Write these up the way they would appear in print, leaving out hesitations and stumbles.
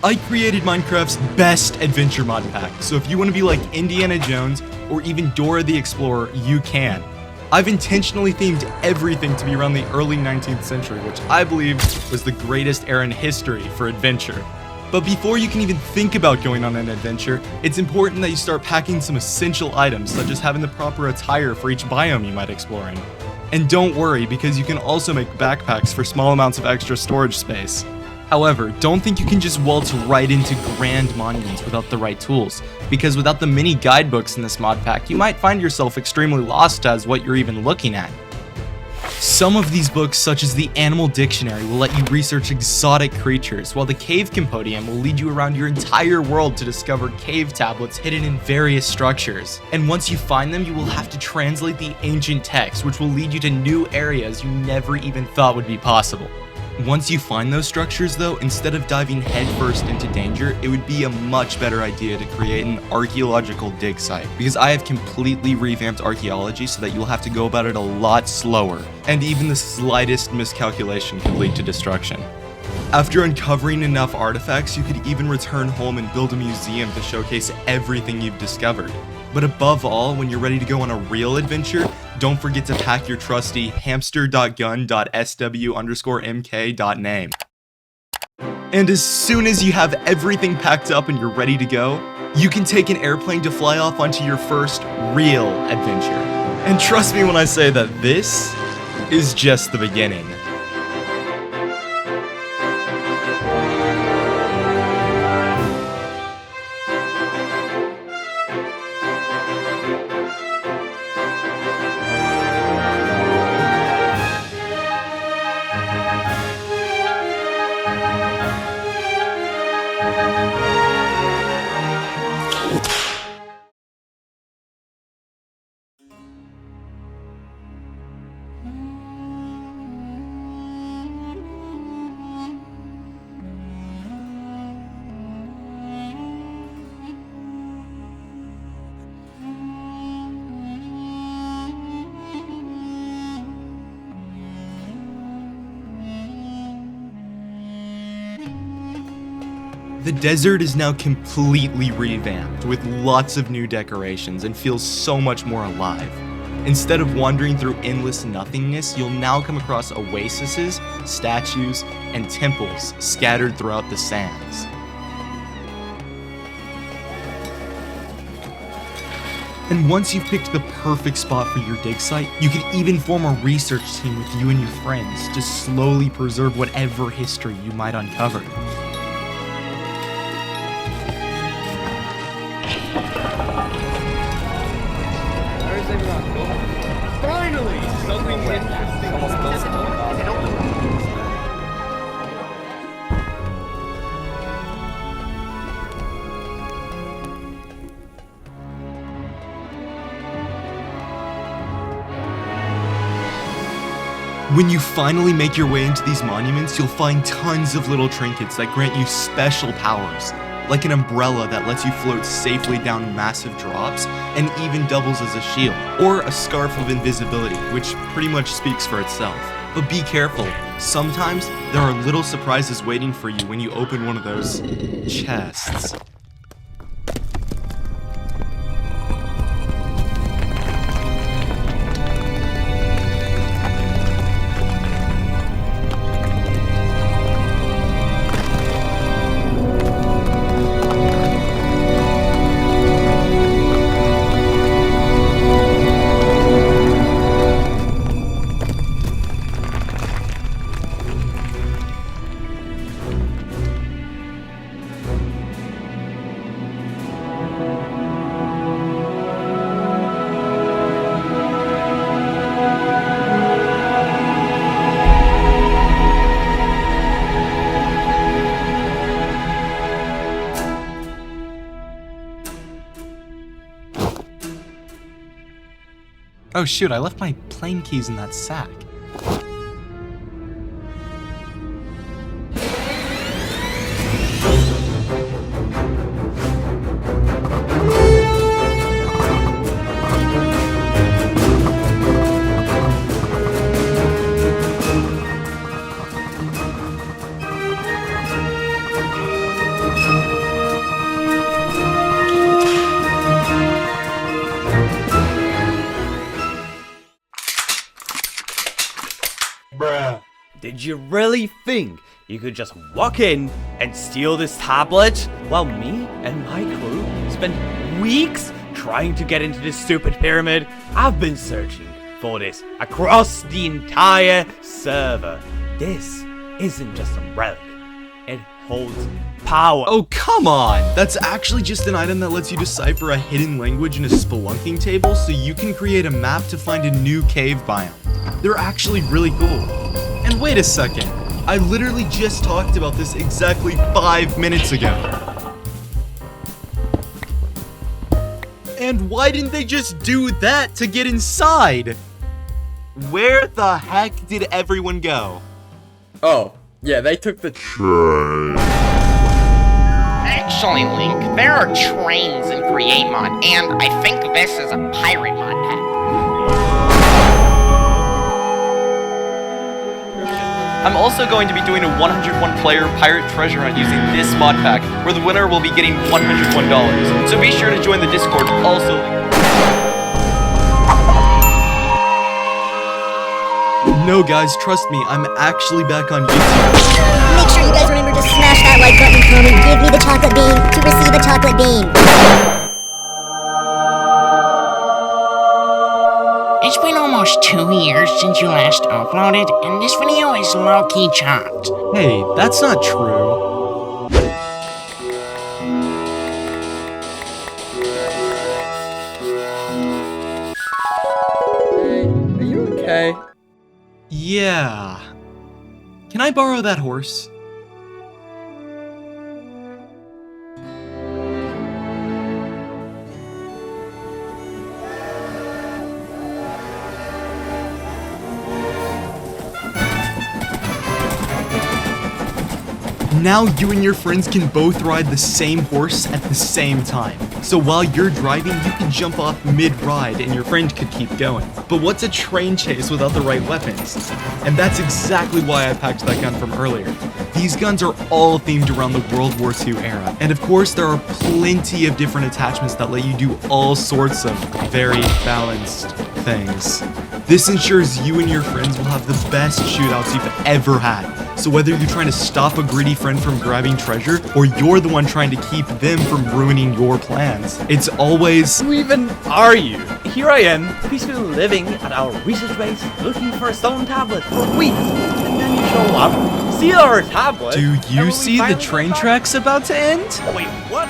I created Minecraft's best adventure mod pack, so if you want to be like Indiana Jones or even Dora the Explorer, you can. I've intentionally themed everything to be around the early 19th century, which I believe was the greatest era in history for adventure. But before you can even think about going on an adventure, it's important that you start packing some essential items, such as having the proper attire for each biome you might explore in. And don't worry, because you can also make backpacks for small amounts of extra storage space. However, don't think you can just waltz right into grand monuments without the right tools, because without the many guidebooks in this mod pack, you might find yourself extremely lost as what you're even looking at. Some of these books, such as the Animal Dictionary, will let you research exotic creatures, while the Cave Compodium will lead you around your entire world to discover cave tablets hidden in various structures. And once you find them, you will have to translate the ancient text, which will lead you to new areas you never even thought would be possible. Once you find those structures though, instead of diving headfirst into danger, it would be a much better idea to create an archaeological dig site, because I have completely revamped archaeology so that you'll have to go about it a lot slower, and even the slightest miscalculation could lead to destruction. After uncovering enough artifacts, you could even return home and build a museum to showcase everything you've discovered. But above all, when you're ready to go on a real adventure, don't forget to pack your trusty hamster.gun.sw_mk.name. And as soon as you have everything packed up and you're ready to go, you can take an airplane to fly off onto your first real adventure. And trust me when I say that this is just the beginning. The desert is now completely revamped with lots of new decorations and feels so much more alive. Instead of wandering through endless nothingness, you'll now come across oases, statues, and temples scattered throughout the sands. And once you've picked the perfect spot for your dig site, you can even form a research team with you and your friends to slowly preserve whatever history you might uncover. Finally! Something interesting. When you finally make your way into these monuments, you'll find tons of little trinkets that grant you special powers, like an umbrella that lets you float safely down massive drops and even doubles as a shield, or a scarf of invisibility, which pretty much speaks for itself. But be careful, sometimes there are little surprises waiting for you when you open one of those chests. Oh shoot, I left my plane keys in that sack. Did you really think you could just walk in and steal this tablet while me and my crew spent weeks trying to get into this stupid pyramid? I've been searching for this across the entire server. This isn't just a relic. It holds power. Oh, come on! That's actually just an item that lets you decipher a hidden language in a spelunking table so you can create a map to find a new cave biome. They're actually really cool. And wait a second, I literally just talked about this exactly 5 minutes ago. And why didn't they just do that to get inside? Where the heck did everyone go? Oh, yeah, they took the Actually, Link, there are trains in Create Mod, and I think this is a pirate mod pack. I'm also going to be doing a 101 player pirate treasure hunt using this mod pack, where the winner will be getting $101. So be sure to join the Discord. Also, No guys, trust me, I'm actually back on YouTube. Make sure you guys remember to smash that like button and comment, give me the chocolate bean to receive a chocolate bean. It's been almost 2 years since you last uploaded, and this video is low-key chopped. Hey, that's not true. Hey, are you okay? Yeah. Can I borrow that horse? Now you and your friends can both ride the same horse at the same time. So while you're driving, you can jump off mid-ride and your friend could keep going. But what's a train chase without the right weapons? And that's exactly why I packed that gun from earlier. These guns are all themed around the World War II era. And of course, there are plenty of different attachments that let you do all sorts of very balanced things. This ensures you and your friends will have the best shootouts you've ever had. So whether you're trying to stop a greedy friend from grabbing treasure, or you're the one trying to keep them from ruining your plans, it's always... Who even are you? Here I am, peacefully living at our research base, looking for a stone tablet for weeks. And then you show up, steal our tablet. Do and you when we see the finally train come back- tracks about to end? Wait, what?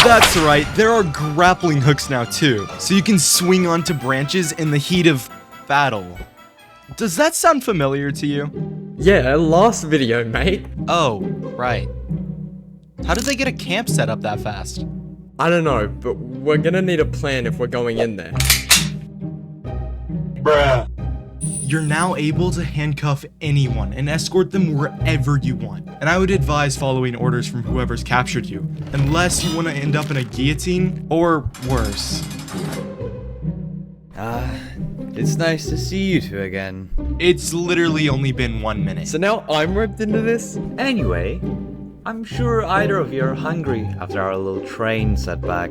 That's right, there are grappling hooks now too, so you can swing onto branches in the heat of battle. Does that sound familiar to you? Yeah, last video, mate. Oh, right. How did they get a camp set up that fast? I don't know, but we're gonna need a plan if we're going in there. You're now able to handcuff anyone and escort them wherever you want. And I would advise following orders from whoever's captured you, unless you want to end up in a guillotine or worse. It's nice to see you two again. It's literally only been 1 minute. So now I'm roped into this? Anyway, I'm sure either of you are hungry after our little train setback.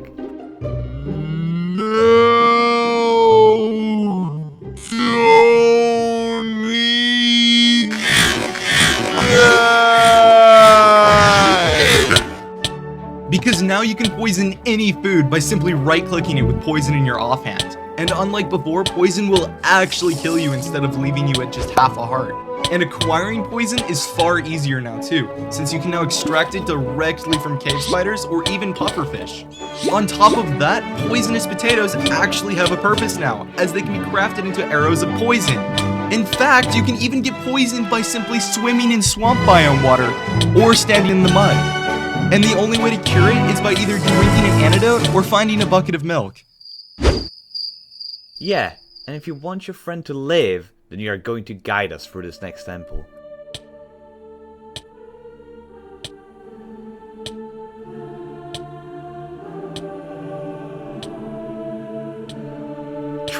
Because now you can poison any food by simply right-clicking it with poison in your offhand. And unlike before, poison will actually kill you instead of leaving you at just half a heart. And acquiring poison is far easier now too, since you can now extract it directly from cave spiders or even pufferfish. On top of that, poisonous potatoes actually have a purpose now, as they can be crafted into arrows of poison. In fact, you can even get poisoned by simply swimming in swamp biome water or standing in the mud. And the only way to cure it is by either drinking an antidote or finding a bucket of milk. Yeah, and if you want your friend to live, then you are going to guide us through this next temple.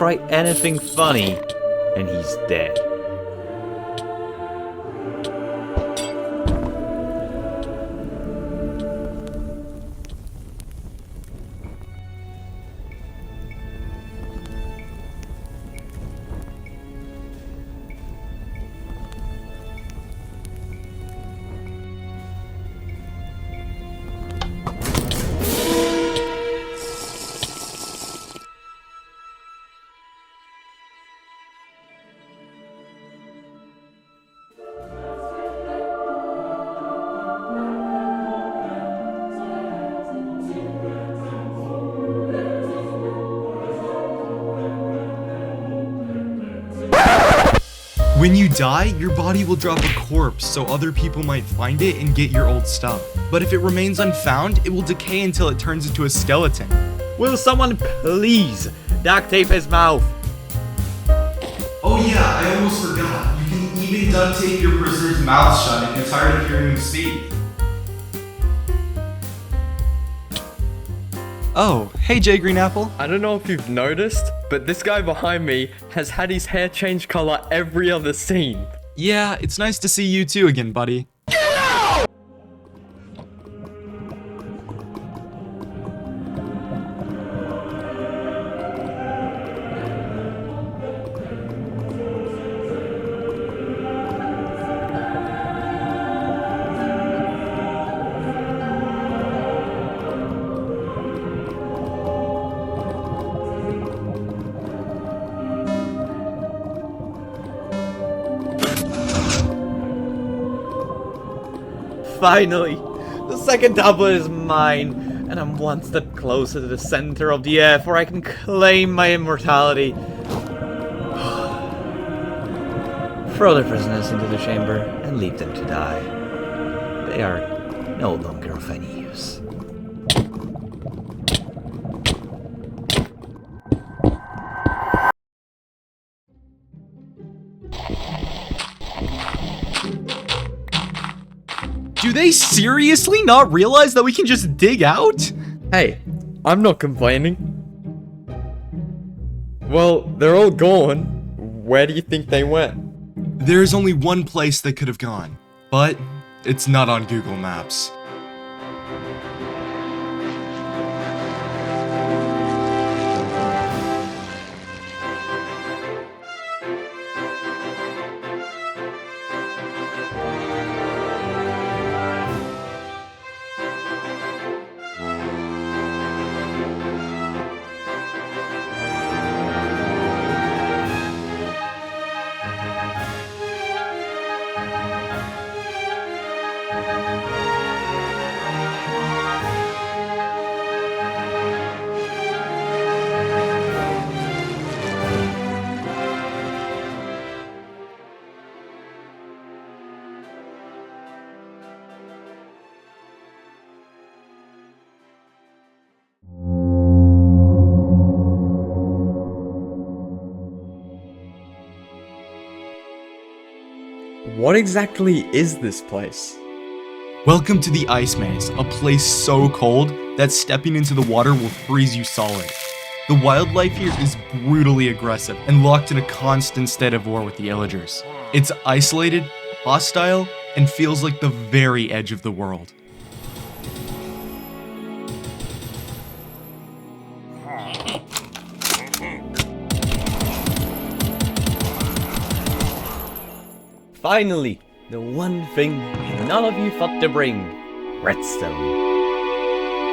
try anything funny, and he's dead. When you die, your body will drop a corpse so other people might find it and get your old stuff. But if it remains unfound, it will decay until it turns into a skeleton. Will someone please duct tape his mouth? Oh yeah, I almost forgot. You can even duct tape your prisoner's mouth shut if you're tired of hearing him speak. Oh, hey JgreenappIe. I don't know if you've noticed, but this guy behind me has had his hair change color every other scene. Yeah, it's nice to see you too again, buddy. Finally, the second tablet is mine, and I'm one step closer to the center of the earth where I can claim my immortality. Throw the prisoners into the chamber and leave them to die. They are no longer of any use. Do they seriously not realize that we can just dig out? Hey, I'm not complaining. Well, they're all gone. Where do you think they went? There's only one place they could have gone, but it's not on Google Maps. What exactly is this place? Welcome to the Ice Maze, a place so cold that stepping into the water will freeze you solid. The wildlife here is brutally aggressive and locked in a constant state of war with the illagers. It's isolated, hostile, and feels like the very edge of the world. Finally, the one thing none of you thought to bring, redstone.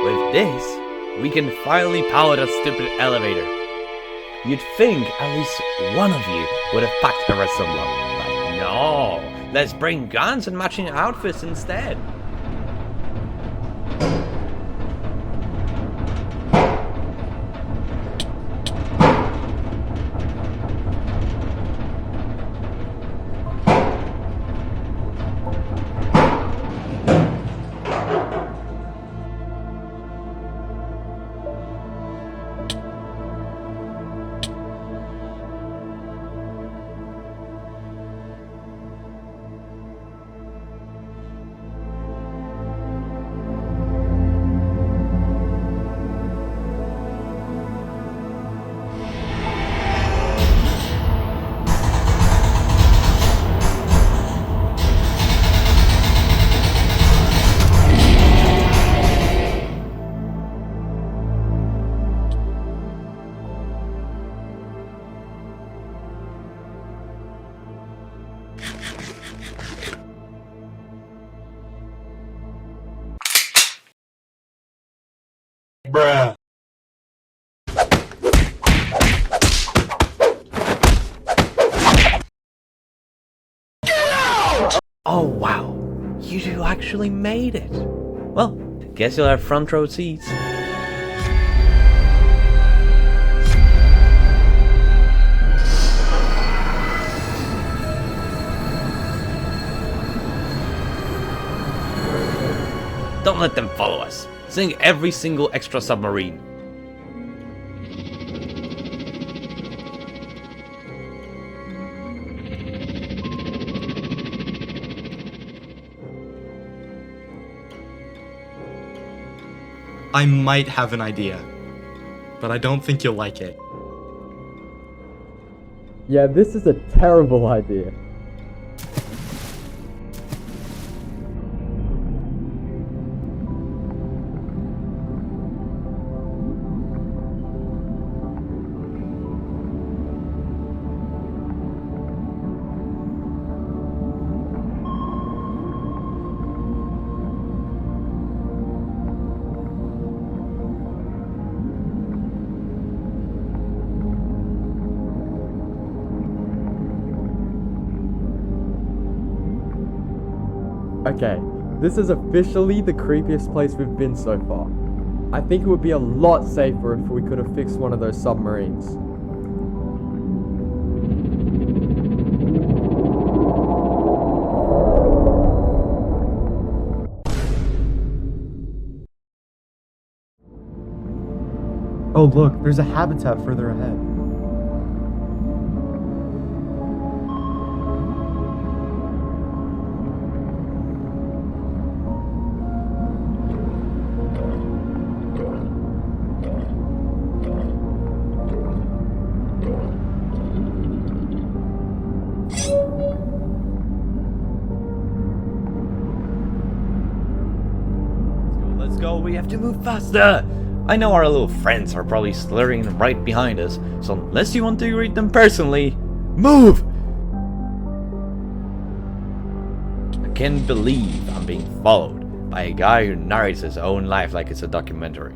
With this, we can finally power that stupid elevator. You'd think at least one of you would have packed a redstone block, but no, let's bring guns and matching outfits instead. Oh wow, you two actually made it. Well, guess you'll have front row seats. Don't let them follow us. Sink every single extra submarine. I might have an idea, but I don't think you'll like it. Yeah, this is a terrible idea. Okay, this is officially the creepiest place we've been so far. I think it would be a lot safer if we could have fixed one of those submarines. Oh look, there's a habitat further ahead. Let's go, we have to move faster! I know our little friends are probably slurring right behind us, so unless you want to greet them personally, move! I can't believe I'm being followed by a guy who narrates his own life like it's a documentary.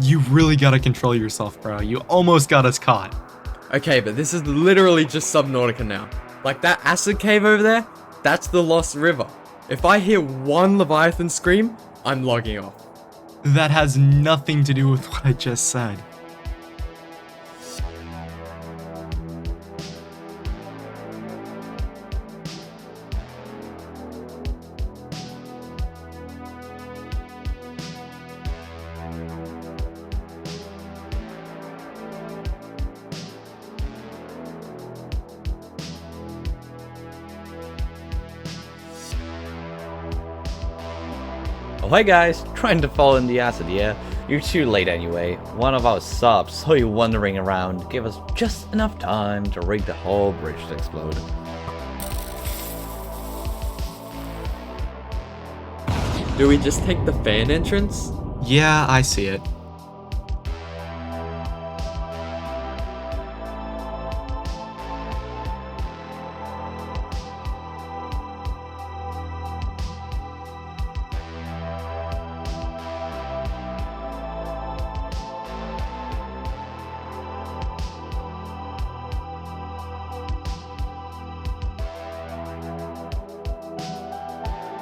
You really gotta control yourself, bro. You almost got us caught. Okay, but this is literally just Subnautica now. Like that acid cave over there, that's the Lost River. If I hear one Leviathan scream, I'm logging off. That has nothing to do with what I just said. Oh hey guys, trying to fall in the acid, yeah? You're too late anyway. One of our subs saw you wandering around, gave us just enough time to rig the whole bridge to explode. Do we just take the fan entrance? Yeah, I see it.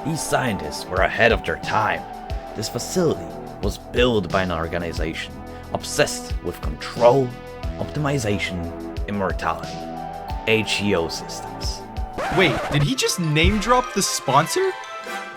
These scientists were ahead of their time. This facility was built by an organization obsessed with control, optimization, immortality. HEO Systems. Wait, did he just name drop the sponsor?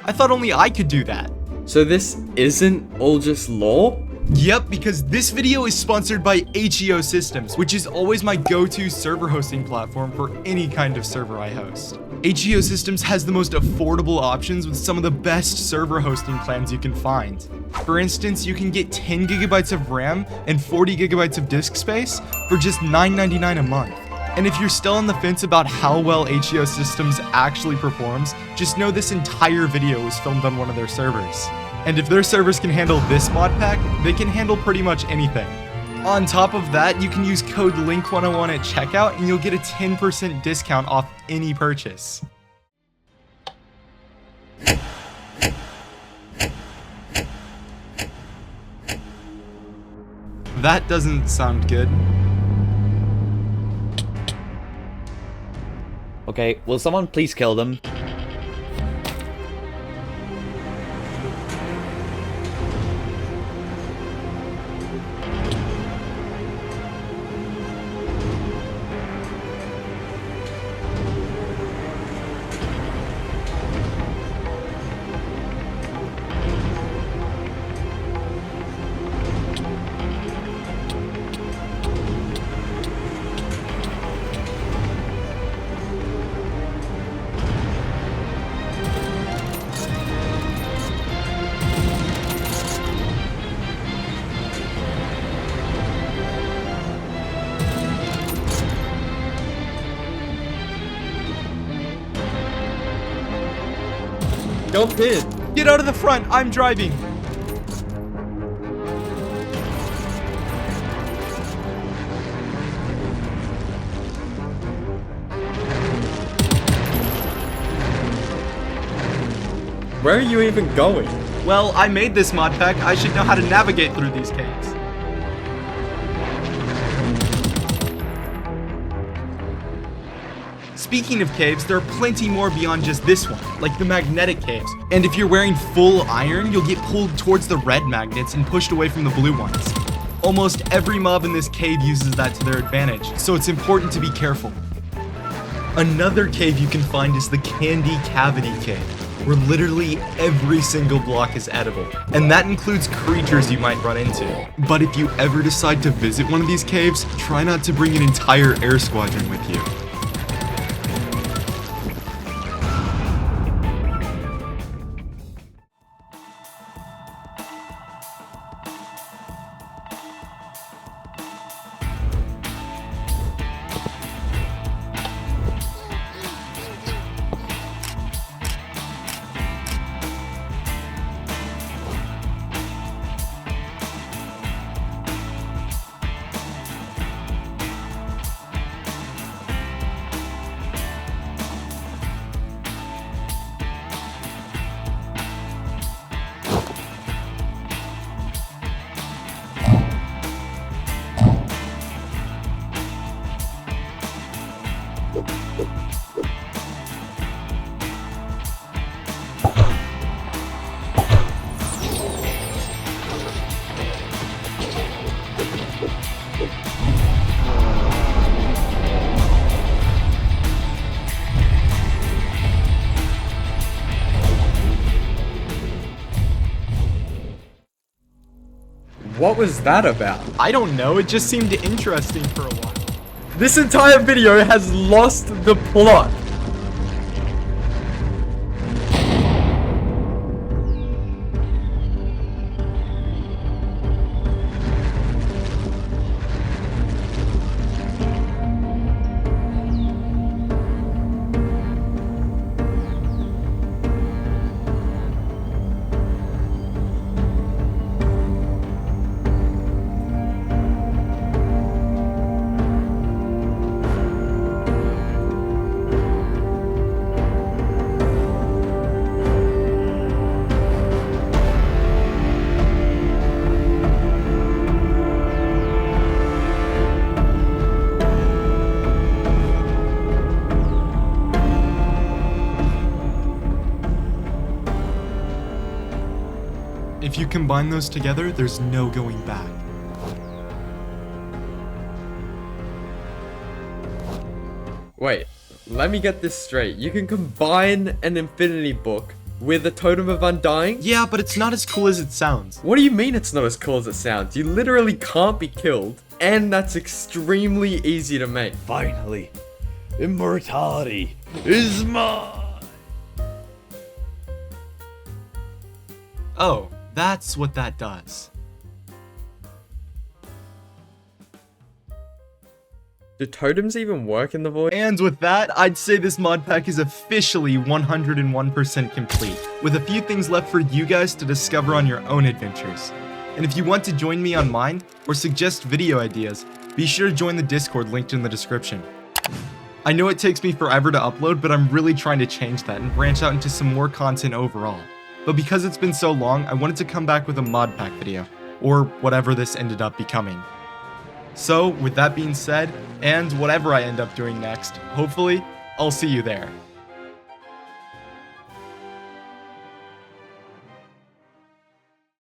I thought only I could do that. So this isn't all just lore? Yep, because this video is sponsored by HEO Systems, which is always my go-to server hosting platform for any kind of server I host. HEO Systems has the most affordable options with some of the best server hosting plans you can find. For instance, you can get 10 gigabytes of RAM and 40 gigabytes of disk space for just $9.99 a month. And if you're still on the fence about how well HEO Systems actually performs, just know this entire video was filmed on one of their servers. And if their servers can handle this mod pack, they can handle pretty much anything. On top of that, you can use code LINK101 at checkout and you'll get a 10% discount off any purchase. that doesn't sound good. Okay, will someone please kill them? Jump in. Get out of the front, I'm driving. Where are you even going? Well, I made this mod pack, I should know how to navigate through these caves. Speaking of caves, there are plenty more beyond just this one, like the magnetic caves. And if you're wearing full iron, you'll get pulled towards the red magnets and pushed away from the blue ones. Almost every mob in this cave uses that to their advantage, so it's important to be careful. Another cave you can find is the Candy Cavity Cave, where literally every single block is edible. And that includes creatures you might run into. But if you ever decide to visit one of these caves, try not to bring an entire air squadron with you. What was that about? I don't know, it just seemed interesting for a while. This entire video has lost the plot. If you combine those together, there's no going back. Wait, let me get this straight. You can combine an infinity book with a totem of undying? Yeah, but it's not as cool as it sounds. What do you mean it's not as cool as it sounds? You literally can't be killed, and that's extremely easy to make. Finally, immortality is mine. Oh, that's what that does. Do totems even work in the void? And with that, I'd say this mod pack is officially 101% complete, with a few things left for you guys to discover on your own adventures. And if you want to join me on mine, or suggest video ideas, be sure to join the Discord linked in the description. I know it takes me forever to upload, but I'm really trying to change that and branch out into some more content overall. But because it's been so long, I wanted to come back with a mod pack video, or whatever this ended up becoming. So with that being said, and whatever I end up doing next, hopefully, I'll see you there.